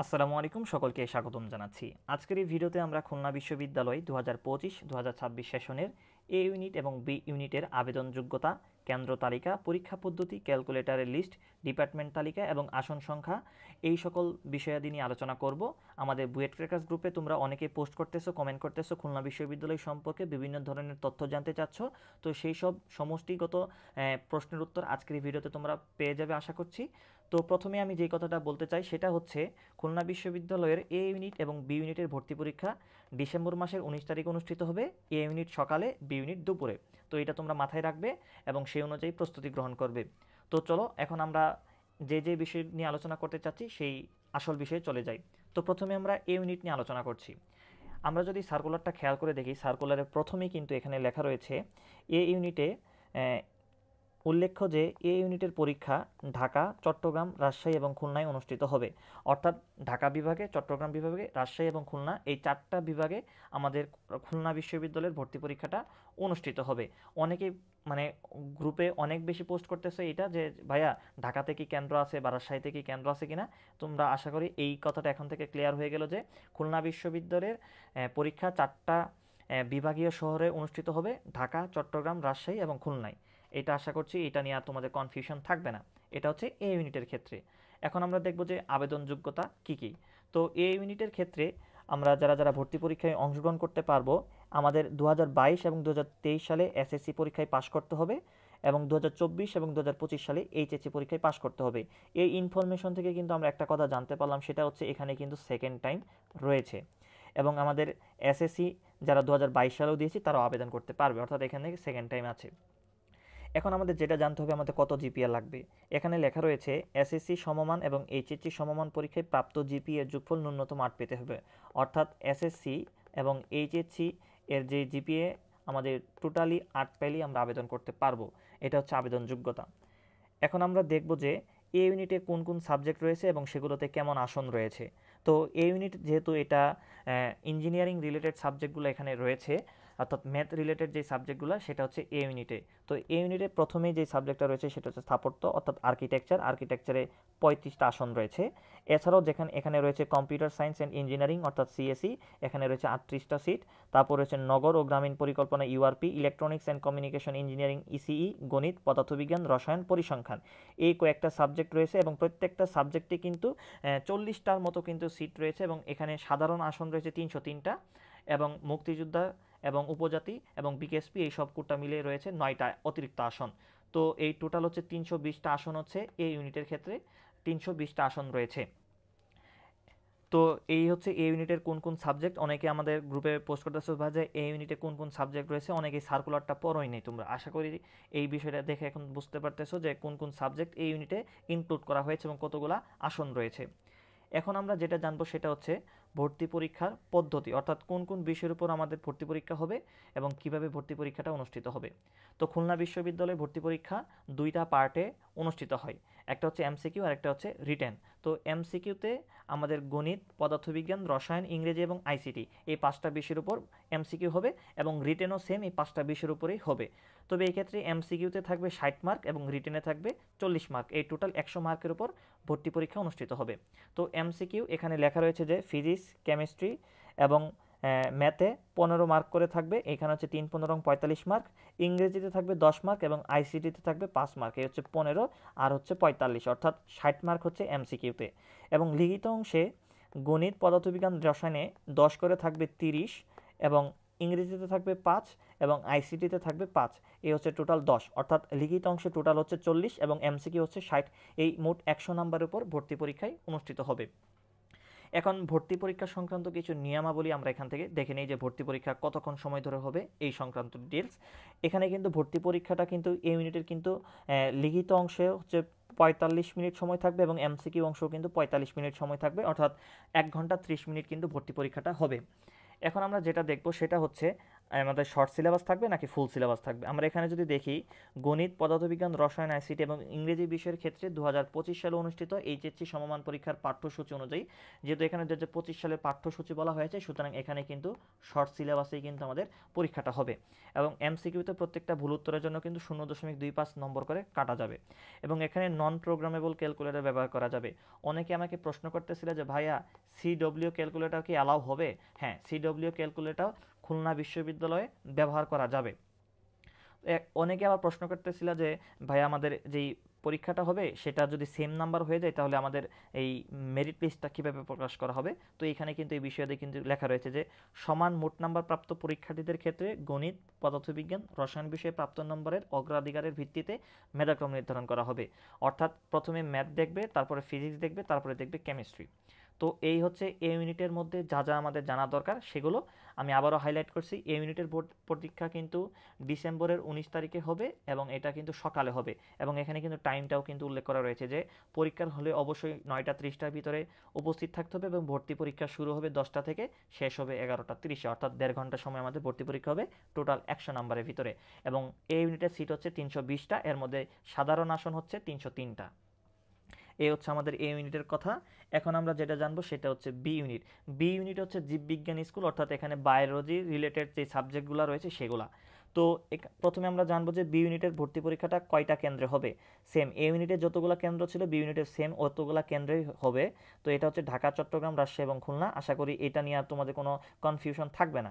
আসসালামু আলাইকুম, সকলকে স্বাগতম জানাচ্ছি। আজকের এই ভিডিওতে আমরা খুলনা বিশ্ববিদ্যালয় 2025-2026 সেশনের এ ইউনিট এবং বি ইউনিটের আবেদন যোগ্যতা, কেন্দ্র তালিকা, পরীক্ষা পদ্ধতি, ক্যালকুলেটরের লিস্ট, ডিপার্টমেন্ট তালিকা এবং আসন সংখ্যা এই সকল বিষয়াদি নিয়ে আলোচনা করব। আমাদের বুয়েট ক্র্যাকার্স গ্রুপে তোমরা অনেকে পোস্ট করতেছো, কমেন্ট করতেছো খুলনা বিশ্ববিদ্যালয় সম্পর্কে বিভিন্ন ধরনের তথ্য জানতে চাচ্ছ। তো সেই সব সমষ্টিগত প্রশ্নের উত্তর আজকের এই ভিডিওতে তোমরা পেয়ে যাবে আশা করছি। তো প্রথমে আমি যে কথাটা বলতে চাই সেটা হচ্ছে খুলনা বিশ্ববিদ্যালয়ের এ ইউনিট এবং বি ইউনিটের ভর্তি পরীক্ষা ডিসেম্বর মাসের 19 তারিখে অনুষ্ঠিত হবে। এ ইউনিট সকালে, বি ইউনিট দুপুরে। তো এটা তোমরা মাথায় রাখবে এবং সেই অনুযায়ী প্রস্তুতি গ্রহণ করবে। তো চলো এখন আমরা যে বিষয় নিয়ে আলোচনা করতে চাচ্ছি সেই আসল বিষয়ে চলে যাই। তো প্রথমে আমরা এ ইউনিট নিয়ে আলোচনা করছি। আমরা যদি সার্কুলারটা খেয়াল করে দেখি, সার্কুলারের প্রথমেই কিন্তু এখানে লেখা রয়েছে এ ইউনিটে উল্লেখ্য যে এ ইউনিটের পরীক্ষা ঢাকা, চট্টগ্রাম, রাজশাহী এবং খুলনায় অনুষ্ঠিত হবে। অর্থাৎ ঢাকা বিভাগে, চট্টগ্রাম বিভাগে, রাজশাহী এবং খুলনা এই 4টা বিভাগে আমাদের খুলনা বিশ্ববিদ্যালয়ের ভর্তি পরীক্ষাটা অনুষ্ঠিত হবে। অনেকে মানে গ্রুপে অনেক বেশি পোস্ট করতেছে এটা যে ভাইয়া ঢাকাতে কি কেন্দ্র আছে বা রাজশাহীতে কি কেন্দ্র আছে কিনা। তোমরা আশা করি এই কথাটা এখন থেকে ক্লিয়ার হয়ে গেল যে খুলনা বিশ্ববিদ্যালয়ের পরীক্ষা 4টা বিভাগীয় শহরে অনুষ্ঠিত হবে, ঢাকা, চট্টগ্রাম, রাজশাহী এবং খুলনায়। এটা আশা করছি এটা নিয়ে আর তোমাদের কনফিউশন থাকবে না। এটা হচ্ছে এ ইউনিটের ক্ষেত্রে। এখন আমরা দেখব যে আবেদন যোগ্যতা কী কী। তো এ ইউনিটের ক্ষেত্রে আমরা যারা ভর্তি পরীক্ষায় অংশগ্রহণ করতে পারবো, আমাদের 2022 এবং 2023 সালে এসএসসি পরীক্ষায় পাশ করতে হবে এবং 2024 এবং 2025 সালে এইচএসসি পরীক্ষায় পাশ করতে হবে। এই ইনফরমেশন থেকে কিন্তু আমরা একটা কথা জানতে পারলাম, সেটা হচ্ছে এখানে কিন্তু সেকেন্ড টাইম রয়েছে এবং আমাদের এসএসসি যারা 2022 সালেও দিয়েছি তারাও আবেদন করতে পারবে, অর্থাৎ এখানে সেকেন্ড টাইম আছে। এখন আমাদের যেটা জানতে হবে আমাদের কত জিপিএ লাগবে। এখানে লেখা রয়েছে এসএসসি সমমান এবং এইচএসসি সমমান পরীক্ষায় প্রাপ্ত জিপিএ যোগফল ন্যূনতম 8 পেতে হবে। অর্থাৎ এসএসসি এবং এইচএসসি এর যে জিপিএ আমাদের টোটালি 8 পেলেই আমরা আবেদন করতে পারবো। এটা হচ্ছে আবেদন যোগ্যতা। এখন আমরা দেখব যে এ ইউনিটে কোন কোন সাবজেক্ট রয়েছে এবং সেগুলোতে কেমন আসন রয়েছে। তো এ ইউনিট যেহেতু এটা ইঞ্জিনিয়ারিং রিলেটেড সাবজেক্টগুলো এখানে রয়েছে, অর্থাৎ ম্যাথ রিলেটেড যে সাবজেক্টগুলো সেটা হচ্ছে এ ইউনিটে। তো এ ইউনিটে প্রথমেই যে সাবজেক্টটা রয়েছে সেটা হচ্ছে স্থাপত্য, অর্থাৎ আর্কিটেকচারে 35টা আসন রয়েছে। এছাড়াও এখানে রয়েছে কম্পিউটার সায়েন্স অ্যান্ড ইঞ্জিনিয়ারিং অর্থাৎ সিএসই, এখানে রয়েছে 38টা সিট। তারপর রয়েছে নগর ও গ্রামীণ পরিকল্পনা URP, electronics and communication engineering ECE, গণিত, পদার্থবিজ্ঞান, রসায়ন, পরিসংখ্যান, এই কয়েকটা সাবজেক্ট রয়েছে এবং প্রত্যেকটা সাবজেক্টে কিন্তু 40টার মতো কিন্তু সিট রয়েছে এবং এখানে সাধারণ আসন রয়েছে 303টা এবং মুক্তিযোদ্ধা এবং উপজাতি এবং বিকেএসপি এই সব কোটা মিলিয়ে রয়েছে 9টা অতিরিক্ত আসন। তো এই টোটাল হচ্ছে 320টা আসন হচ্ছে এই ইউনিটের ক্ষেত্রে, 320টা আসন রয়েছে। তো এই হচ্ছে এ ইউনিটের কোন কোন সাবজেক্ট। অনেকে আমাদের গ্রুপে পোস্ট করতেছো ভাই যে এ ইউনিটে কোন কোন সাবজেক্ট রয়েছে, অনেকে সার্কুলারটা পড়োই নেই তোমরা। আশা করি এই বিষয়টা দেখে এখন বুঝতে পারতেছো যে কোন কোন সাবজেক্ট এই ইউনিটে ইনক্লুড করা হয়েছে এবং কতগুলা আসন রয়েছে। এখন আমরা যেটা জানবো সেটা হচ্ছে ভর্তি পরীক্ষার পদ্ধতি, অর্থাৎ কোন কোন বিষয়ের উপর আমাদের ভর্তি পরীক্ষা হবে এবং কিভাবে ভর্তি পরীক্ষাটা অনুষ্ঠিত হবে। তো খুলনা বিশ্ববিদ্যালয়ে ভর্তি পরীক্ষা 2টা পার্টে অনুষ্ঠিত হয়, একটা হচ্ছে এমসিকিউ আর একটা হচ্ছে রিটেন। তো এমসিকিউতে আমাদের গণিত, পদার্থবিজ্ঞান, রসায়ন, ইংরেজি এবং আইসিটি এই 5টা বিষয়ের উপর এমসিকিউ হবে এবং রিটেনও সেম এই 5টা বিষয়ের উপরেই হবে। তবে এই ক্ষেত্রে এমসিকিউতে থাকবে 60 মার্ক এবং রিটেনে থাকবে 40 মার্ক, এই টোটাল 100 মার্কের উপর ভর্তি পরীক্ষা অনুষ্ঠিত হবে। তো এমসিকিউ এখানে লেখা রয়েছে যে ফিজিক্স, কেমিস্ট্রি এবং ম্যাথে 15 মার্ক করে থাকবে, এখানে হচ্ছে 3 15 45 মার্ক। ইংরেজিতে থাকবে 10 মার্ক এবং আইসিটিতে থাকবে 5 মার্ক, এই হচ্ছে 15 আর হচ্ছে 45, অর্থাৎ 60 মার্ক হচ্ছে এমসিকিউতে। এবং লিখিত অংশে গণিত, পদার্থবিজ্ঞান, রসায়নে 10 করে থাকবে 30 এবং ইংরেজিতে থাকবে 5 এবং আইসিটিতে থাকবে 5, এই হচ্ছে টোটাল 10, অর্থাৎ লিখিত অংশে টোটাল হচ্ছে 40 এবং এমসিকিউ হচ্ছে 60। এই মোট 100 নাম্বারের উপর ভর্তি পরীক্ষায় অনুষ্ঠিত হবে। এখন ভর্তি পরীক্ষা সংক্রান্ত কিছু নিয়মাবলী আমরা এখান থেকে দেখে নিই যে ভর্তি পরীক্ষা কতক্ষণ সময় ধরে হবে এই সংক্রান্ত ডিটেলস। এখানে কিন্তু ভর্তি পরীক্ষাটা কিন্তু এই ইউনিটের কিন্তু লিখিত অংশে হচ্ছে 45 মিনিট সময় থাকবে এবং এমসিকিউ অংশেও কিন্তু 45 মিনিট সময় থাকবে, অর্থাৎ 1 ঘন্টা 30 মিনিট কিন্তু ভর্তি পরীক্ষাটা হবে। এখন আমরা যেটা দেখব সেটা হচ্ছে আমাদের শর্ট সিলেবাস থাকবে নাকি ফুল সিলেবাস থাকবে। আমরা এখানে যদি দেখি গণিত, পদার্থবিজ্ঞান, রসায়ন, আইসিটি এবং ইংরেজি বিষয়ের ক্ষেত্রে 2025 সালে অনুষ্ঠিত এইচএসসি সমমান পরীক্ষার পাঠ্যসূচি অনুযায়ী, যেহেতু এখানে 2025 সালের পাঠ্যসূচি বলা হয়েছে, সুতরাং এখানে কিন্তু শর্ট সিলেবাসেই কিন্তু আমাদের পরীক্ষাটা হবে। এবং এমসিকিউতে প্রত্যেকটা ভুল উত্তরের জন্য কিন্তু 0.25 নম্বর করে কাটা যাবে। এবং এখানে নন প্রোগ্রামেবল ক্যালকুলেটর ব্যবহার করা যাবে। অনেকে আমাকে প্রশ্ন করতেছিল যে ভাইয়া সিডব্লিউ ক্যালকুলেটর কি অ্যালাউ হবে? হ্যাঁ, সিডব্লিউ ক্যালকুলেটর খুলনা বিশ্ববিদ্যালয়ে ব্যবহার করা যাবে। অনেকে আবার প্রশ্ন করতেছিল যে ভাই আমাদের যেই পরীক্ষাটা হবে সেটা যদি সেম নাম্বার হয়ে যায় তাহলে আমাদের এই মেরিট লিস্টটা কীভাবে প্রকাশ করা হবে। তো এখানে কিন্তু এই বিষয়ে কিন্তু লেখা রয়েছে যে সমান মোট নাম্বার প্রাপ্ত পরীক্ষার্থীদের ক্ষেত্রে গণিত, পদার্থবিজ্ঞান, রসায়ন বিষয়ে প্রাপ্ত নম্বরের অগ্রাধিকারের ভিত্তিতে মেধাক্রম নির্ধারণ করা হবে। অর্থাৎ প্রথমে ম্যাথ দেখবে, তারপরে ফিজিক্স দেখবে, তারপরে দেখবে কেমিস্ট্রি। তো এই হচ্ছে এ ইউনিটের মধ্যে যা যা আমাদের জানা দরকার সেগুলো আমি আবারও হাইলাইট করছি। এ ইউনিটের পরীক্ষা কিন্তু ডিসেম্বরের 19 তারিখে হবে এবং এটা কিন্তু সকালে হবে। এবং এখানে কিন্তু টাইমটাও কিন্তু উল্লেখ করা রয়েছে যে পরীক্ষার হলে অবশ্যই 9টা 30টার ভিতরে উপস্থিত থাকতে হবে এবং ভর্তি পরীক্ষা শুরু হবে 10টা থেকে, শেষ হবে 11টা 30-এ, অর্থাৎ 1.5 ঘন্টা সময় আমাদের ভর্তি পরীক্ষা হবে টোটাল 100 নম্বরের ভিতরে। এবং এ ইউনিটের সিট হচ্ছে 320টা, এর মধ্যে সাধারণ আসন হচ্ছে 303টা। এই হচ্ছে আমাদের এ ইউনিটের কথা। এখন আমরা যেটা জানবো সেটা হচ্ছে বি ইউনিট। বি ইউনিট হচ্ছে জীববিজ্ঞান স্কুল, অর্থাৎ এখানে বায়োলজি রিলেটেড যে সাবজেক্টগুলো রয়েছে সেগুলা। তো প্রথমে আমরা জানবো যে বি ইউনিটের ভর্তি পরীক্ষাটা কয়টা কেন্দ্রে হবে। সেম এ ইউনিটের যতগুলো কেন্দ্র ছিল বি ইউনিটের সেম অতগুলো কেন্দ্রেই হবে। তো এটা হচ্ছে ঢাকা, চট্টগ্রাম, রাজশাহী এবং খুলনা। আশা করি এটা নিয়ে আর তোমাদের কোনো কনফিউশন থাকবে না।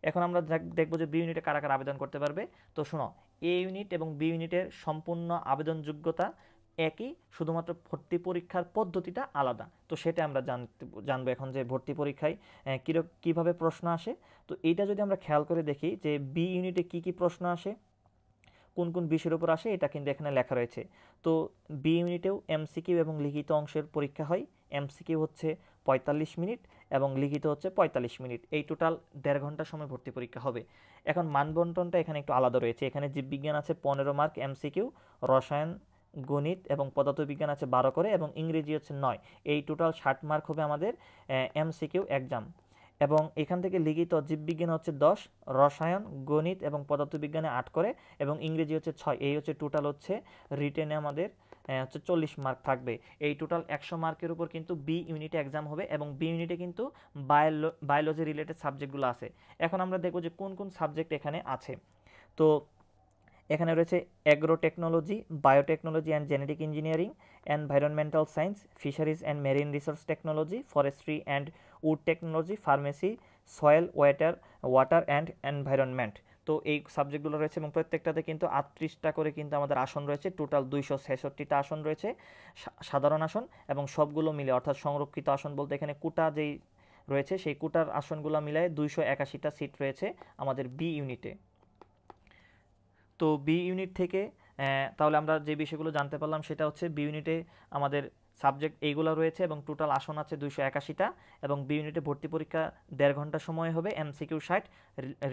এখন আমরা দেখবো যে বি ইউনিটে কারা কারা আবেদন করতে পারবে। তো শোনো, এ ইউনিট এবং বি ইউনিটের সম্পূর্ণ আবেদন যোগ্যতা একই, শুধুমাত্র ভর্তি পরীক্ষার পদ্ধতিটা আলাদা। তো সেটা আমরা জানবো এখন যে ভর্তি পরীক্ষায় কীভাবে প্রশ্ন আসে। তো এইটা যদি আমরা খেয়াল করে দেখি যে বি ইউনিটে কী কী প্রশ্ন আসে, কোন কোন বিষয়ের উপর আসে, এটা কিন্তু এখানে লেখা রয়েছে। তো বি ইউনিটেও এমসিকিউ এবং লিখিত অংশের পরীক্ষা হয়। এমসিকিউ হচ্ছে 45 মিনিট এবং লিখিত হচ্ছে 45 মিনিট। এই টোটাল 1.5 ঘন্টা সময় ভর্তি পরীক্ষা হবে। এখন মানবন্টনটা এখানে একটু আলাদা রয়েছে। এখানে জীববিজ্ঞান আছে 15 মার্ক এমসিকিউ, রসায়ন, গণিত এবং পদার্থবিজ্ঞান আছে 12 করে এবং ইংরেজি হচ্ছে 9। এই টোটাল 60 মার্ক হবে আমাদের এমসিকিউ এক্সাম। এবং এখান থেকে লিখিত জীববিজ্ঞান হচ্ছে 10, রসায়ন, গণিত এবং পদার্থবিজ্ঞানে 8 করে এবং ইংরেজি হচ্ছে 6। এই হচ্ছে টোটাল হচ্ছে রিটেনে আমাদের হচ্ছে 40 মার্ক থাকবে। এই টোটাল 100 মার্কের উপর কিন্তু বি ইউনিটে এক্সাম হবে এবং বি ইউনিটে কিন্তু বায়োলজি রিলেটেড সাবজেক্টগুলো আছে। এখন আমরা দেখব যে কোন কোন সাবজেক্ট এখানে আছে। তো এখানে রয়েছে agro technology, biotechnology and genetic engineering, environmental science, fisheries and marine resource technology, forestry and wood technology, pharmacy, soil water and environment. তো এই সাবজেক্টগুলো রয়েছে এবং প্রত্যেকটাতে কিন্তু 38টা করে কিন্তু আমাদের আসন রয়েছে। টোটাল 266টা আসন রয়েছে সাধারণ আসন, এবং সবগুলো মিলে অর্থাৎ সংরক্ষিত আসন বলতে এখানে কোটা যেই রয়েছে সেই কোটার আসনগুলো মিলায় 281টা সিট রয়েছে আমাদের বি ইউনিটে। তো বি ইউনিট থেকে তাহলে আমরা যে বিষয়গুলো জানতে পারলাম সেটা হচ্ছে বি ইউনিটে আমাদের সাবজেক্ট এইগুলো রয়েছে এবং টোটাল আসন আছে 281টা এবং বি ইউনিটে ভর্তি পরীক্ষা 1.5 ঘন্টা সময় হবে, এমসিকিউ 60,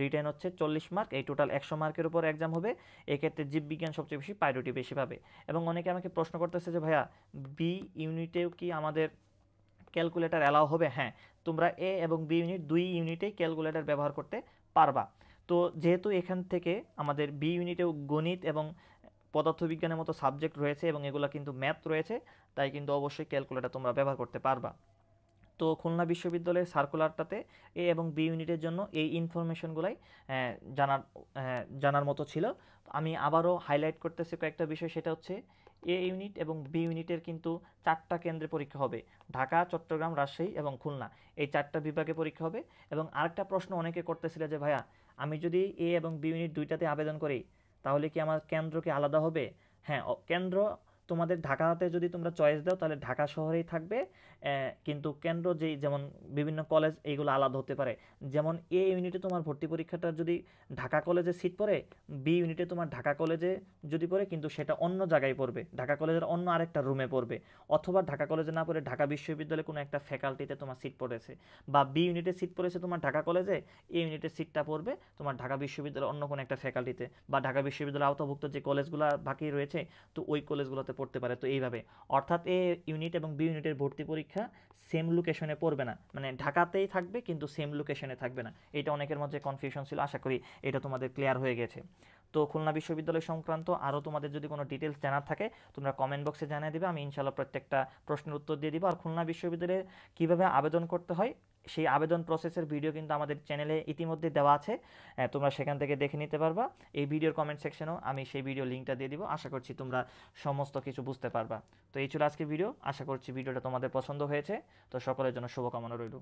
রিটেন হচ্ছে 40 মার্ক। এই টোটাল 100 মার্কের উপর এক্সাম হবে। এক্ষেত্রে জীববিজ্ঞান সবচেয়ে বেশি প্রায়োরিটি বেশি পাবে। এবং অনেকে আমাকে প্রশ্ন করতেছে যে ভাইয়া বি ইউনিটেও কি আমাদের ক্যালকুলেটর অ্যালাউ হবে? হ্যাঁ, তোমরা এ এবং বি ইউনিট দুই ইউনিটেই ক্যালকুলেটর ব্যবহার করতে পারবা। তো যেহেতু এখান থেকে আমাদের বি ইউনিটেও গণিত এবং পদার্থবিজ্ঞানের মতো সাবজেক্ট রয়েছে এবং এগুলো কিন্তু ম্যাথ রয়েছে, তাই কিন্তু অবশ্যই ক্যালকুলেটর তোমরা ব্যবহার করতে পারবা। তো খুলনা বিশ্ববিদ্যালয়ের সার্কুলারটাতে এ এবং বি ইউনিটের জন্য এই ইনফরমেশনগুলাই জানার মতো ছিল। আমি আবারও হাইলাইট করতেছি কয়েকটা বিষয়। সেটা হচ্ছে এ ইউনিট এবং বি ইউনিটের কিন্তু 4টা কেন্দ্রে পরীক্ষা হবে, ঢাকা, চট্টগ্রাম, রাজশাহী এবং খুলনা। এই 4টা বিভাগে পরীক্ষা হবে। এবং আরেকটা প্রশ্ন অনেকে করতেছিল যে ভাইয়া আমি যদি এ এবং বি ইউনিট দুইটাতে আবেদন করি তাহলে কি আমার কেন্দ্র কি আলাদা হবে? হ্যাঁ, কেন্দ্র তোমাদের ঢাকাতে যদি তোমরা চয়েস দাও তাহলে ঢাকা শহরেই থাকবে, কিন্তু কেন্দ্র যেমন বিভিন্ন কলেজ এইগুলো আলাদা হতে পারে। যেমন এ ইউনিটে তোমার ভর্তি পরীক্ষাটা যদি ঢাকা কলেজে সিট পড়ে, বি ইউনিটে তোমার ঢাকা কলেজে যদি পড়ে কিন্তু সেটা অন্য জায়গায় পড়বে, ঢাকা কলেজের অন্য আরেকটা রুমে পড়বে। অথবা ঢাকা কলেজে না পড়ে ঢাকা বিশ্ববিদ্যালয়ে কোনো একটা ফ্যাকাল্টিতে তোমার সিট পড়েছে, বা বি ইউনিটে সিট পড়েছে তোমার ঢাকা কলেজে, এ ইউনিটের সিটটা পড়বে তোমার ঢাকা বিশ্ববিদ্যালয়ের অন্য কোনো একটা ফ্যাকাল্টিতে, বা ঢাকা বিশ্ববিদ্যালয়ের আওতাভুক্ত যে কলেজগুলো বাকি রয়েছে তো ওই কলেজগুলোতে পড়তে পারে। তো এইভাবে অর্থাৎ এ ইউনিট এবং বি ইউনিটের ভর্তি পরীক্ষা সেম লোকেশনে পড়বে না, মানে ঢাকাতেই থাকবে কিন্তু সেম লোকেশনে থাকবে না। এটা অনেকের মধ্যে কনফিউশন ছিল, আশা করি এটা তোমাদের ক্লিয়ার হয়ে গেছে। তো খুলনা বিশ্ববিদ্যালয় সংক্রান্ত আরও তোমাদের যদি কোনো ডিটেলস জানার থাকে তোমরা কমেন্ট বক্সে জানিয়ে দিবে, আমি ইনশাল্লাহ প্রত্যেকটা প্রশ্নের উত্তর দিয়ে দিব। আর খুলনা বিশ্ববিদ্যালয়ে কীভাবে আবেদন করতে হয় সেই আবেদন প্রসেসের ভিডিও কিন্তু আমাদের চ্যানেলে ইতিমধ্যে দেওয়া আছে, তোমরা সেখান থেকে দেখে নিতে পারবা। এই ভিডিওর কমেন্ট সেকশনেও আমি সেই ভিডিও লিঙ্কটা দিয়ে দিব, আশা করছি তোমরা সমস্ত কিছু বুঝতে পারবা। তো এই ছিল আজকে ভিডিও, আশা করছি ভিডিওটা তোমাদের পছন্দ হয়েছে। তো সকলের জন্য শুভকামনা রইল।